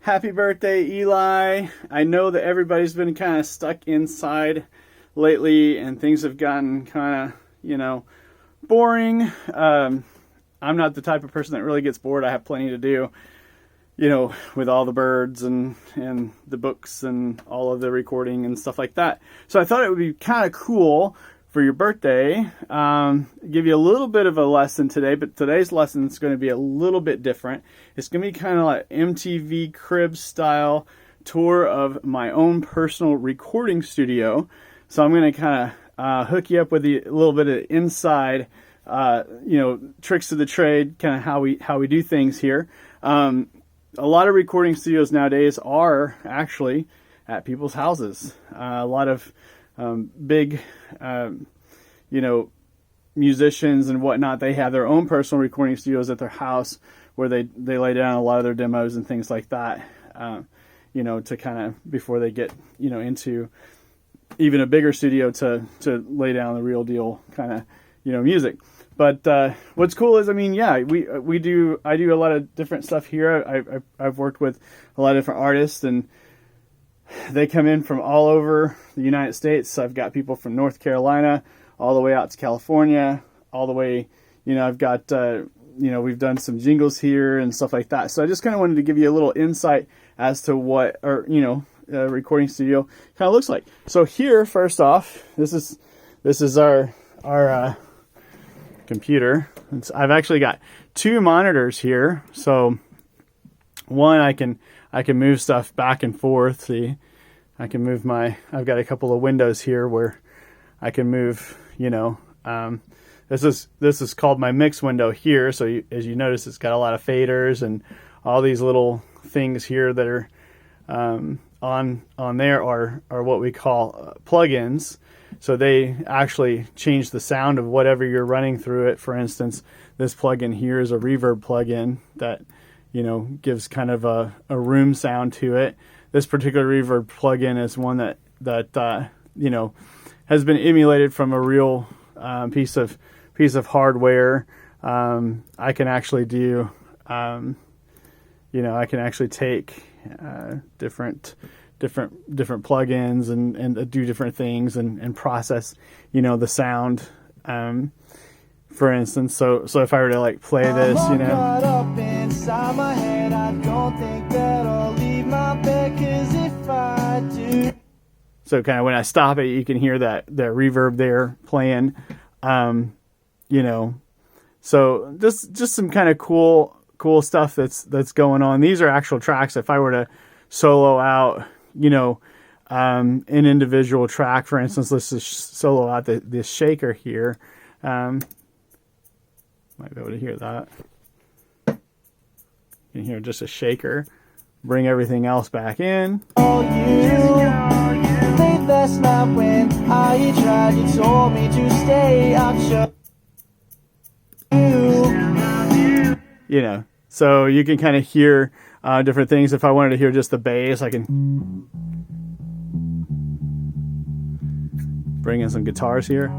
Happy birthday, Eli. I know that everybody's been kind of stuck inside lately and things have gotten kind of, boring. I'm not the type of person that really gets bored. I have plenty to do, with all the birds and the books and all of the recording and stuff like that. So I thought it would be kind of cool for your birthday, give you a little bit of a lesson today, but today's lesson is going to be a little bit different. It's going to be kind of like MTV Cribs style tour of my own personal recording studio. So I'm going to kind of hook you up with a little bit of inside, tricks of the trade, kind of how we do things here. A lot of recording studios nowadays are actually at people's houses. A lot of big, musicians and whatnot, they have their own personal recording studios at their house where they lay down a lot of their demos and things like that, to kind of, before they get, into even a bigger studio to lay down the real deal kind of, music. But what's cool is, I do a lot of different stuff here. I've worked with a lot of different artists, and they come in from all over the United States. I've got people from North Carolina all the way out to California, all the way, I've got, we've done some jingles here and stuff like that. So I just kind of wanted to give you a little insight as to what, a recording studio kind of looks like. So here, first off, this is our computer. I've actually got two monitors here. So one, I can move stuff back and forth. See, I can move I've got a couple of windows here where I can move, this is called my mix window here. So as you notice, it's got a lot of faders and all these little things here that are on there are what we call plugins. So they actually change the sound of whatever you're running through it. For instance, this plugin here is a reverb plugin that gives kind of a room sound to it. This particular reverb plugin is one that has been emulated from a real piece of hardware. I can actually do, I can actually take different plugins and do different things and process, the sound. For instance, so if I were to like play this, caught up inside my head, I don't think that I'll leave my bed, 'cause if I do. So kind of when I stop it, you can hear that reverb there playing, So just some kind of cool stuff that's going on. These are actual tracks. If I were to solo out, an individual track, for instance, let's just solo out this shaker here. Might be able to hear that. You can hear just a shaker. Bring everything else back in. Oh, you late last night when I tried, you told me to stay out. So you can kind of hear different things. If I wanted to hear just the bass, I can bring in some guitars here.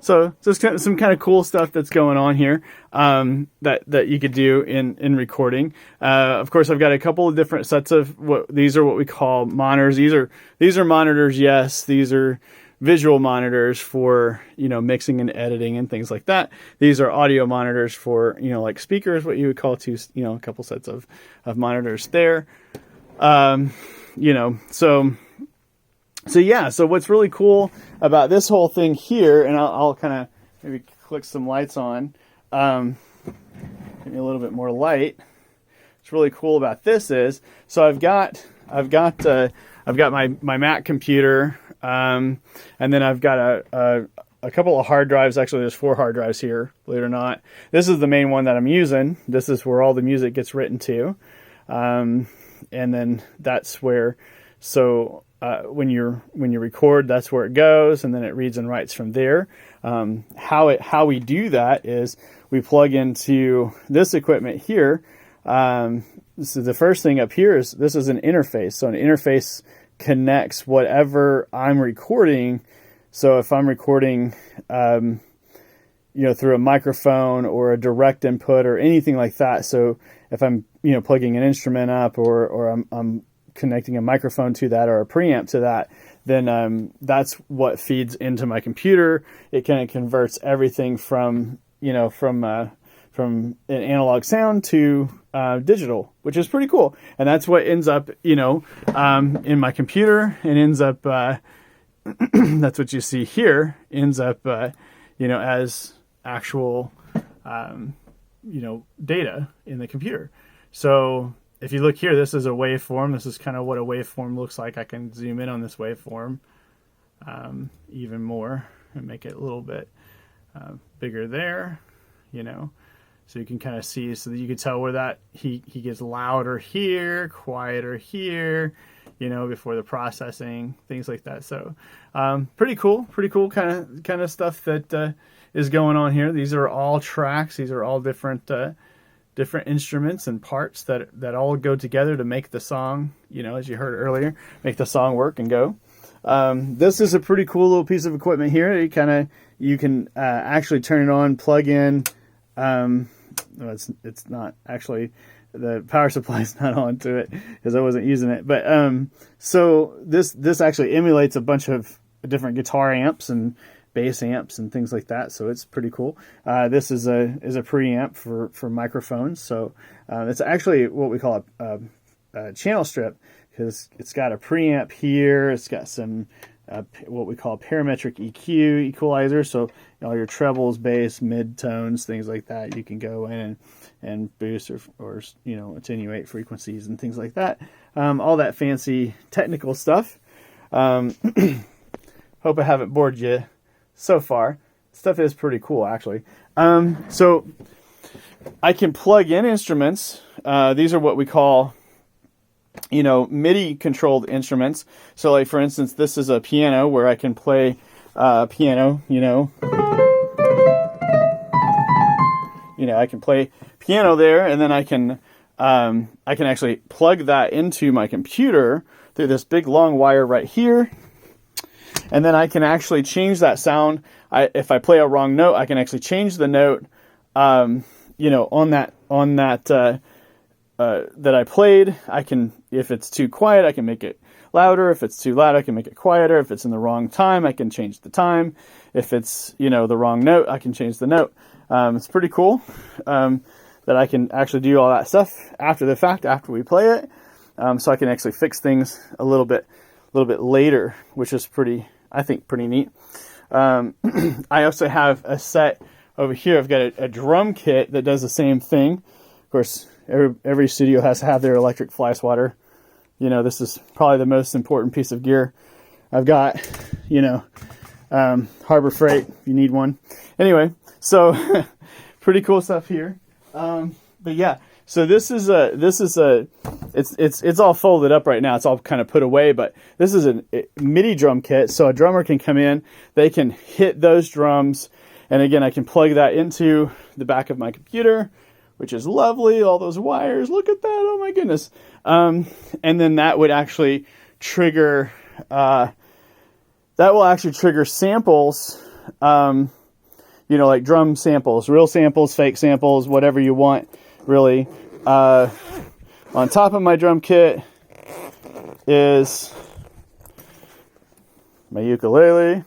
So just kind of some kind of cool stuff that's going on here that you could do in recording. Of course, I've got a couple of different sets of these are what we call monitors. These are monitors. Yes, these are visual monitors for mixing and editing and things like that. These are audio monitors for like speakers, what you would call a couple sets of monitors there. So what's really cool about this whole thing here, and I'll kind of maybe click some lights on, give me a little bit more light. What's really cool about this is, so I've got my Mac computer, and then I've got a couple of hard drives. Actually, there's 4 hard drives here, believe it or not. This is the main one that I'm using. This is where all the music gets written to, and then that's where. So when you record, that's where it goes, and then it reads and writes from there. How we do that is we plug into this equipment here. So the first thing up here is this is an interface. So an interface connects whatever I'm recording So if I'm recording, through a microphone or a direct input or anything like that. So if I'm, plugging an instrument up or I'm connecting a microphone to that or a preamp to that, then that's what feeds into my computer. It kind of converts everything from an analog sound to digital, which is pretty cool. And that's what ends up, in my computer, and ends up, that's what you see here, ends up, as actual, data in the computer. So if you look here, this is a waveform. This is kind of what a waveform looks like. I can zoom in on this waveform even more and make it a little bit bigger there, so you can kind of see, so that you can tell where that he gets louder here, quieter here, before the processing, things like that. So pretty cool kind of stuff that is going on here. These are all tracks. These are all different instruments and parts that all go together to make the song, as you heard earlier, make the song work and go. This is a pretty cool little piece of equipment here. You can actually turn it on, plug in. It's not actually, the power supply is not on to it because I wasn't using it. But so this actually emulates a bunch of different guitar amps and bass amps and things like that. So it's pretty cool. This is a preamp for microphones. So it's actually what we call a channel strip, because it's got a preamp here. It's got some what we call parametric EQ equalizer. So all your trebles, bass, mid-tones, things like that, you can go in and boost or attenuate frequencies and things like that. All that fancy technical stuff. Hope I haven't bored you so far. Stuff is pretty cool, actually. So I can plug in instruments. These are what we call MIDI controlled instruments. So like, for instance, this is a piano where I can play piano, I can play piano there, and then I can actually plug that into my computer through this big long wire right here. And then I can actually change that sound. If I play a wrong note, I can actually change the note, on that that I played. I can, if it's too quiet, I can make it louder. If it's too loud, I can make it quieter. If it's in the wrong time, I can change the time. If it's, the wrong note, I can change the note. It's pretty cool that I can actually do all that stuff after the fact, after we play it. So I can actually fix things a little bit later, which is I think pretty neat. I also have a set over here. I've got a drum kit that does the same thing. Of course, every studio has to have their electric fly swatter. This is probably the most important piece of gear I've got. Harbor Freight, if you need one. Anyway, so pretty cool stuff here. But yeah, so it's all folded up right now. It's all kind of put away, but this is a MIDI drum kit. So a drummer can come in, they can hit those drums. And again, I can plug that into the back of my computer, which is lovely. All those wires, look at that. Oh my goodness. And then that would actually trigger, samples, like drum samples, real samples, fake samples, whatever you want, really. On top of my drum kit is my ukulele.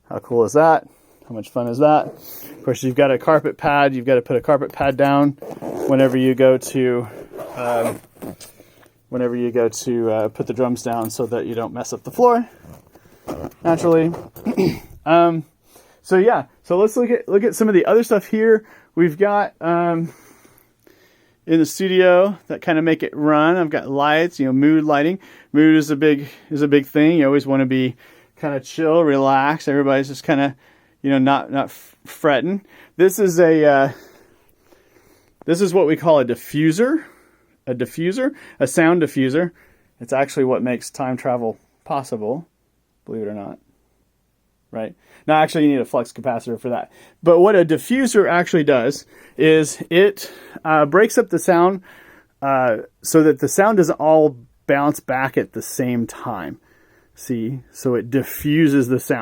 How cool is that? How much fun is that? Of course, you've got a carpet pad. You've got to put a carpet pad down whenever you go to put the drums down, so that you don't mess up the floor naturally. So yeah, so let's look at some of the other stuff here. We've got in the studio that kind of make it run. I've got lights, mood lighting. Mood is a big thing. You always want to be kind of chill, relaxed. Everybody's just kind of, not fretting. This is what we call a diffuser. A sound diffuser. It's actually what makes time travel possible, believe it or not. Right? Now, actually, you need a flux capacitor for that. But what a diffuser actually does is it breaks up the sound so that the sound doesn't all bounce back at the same time. See? So it diffuses the sound.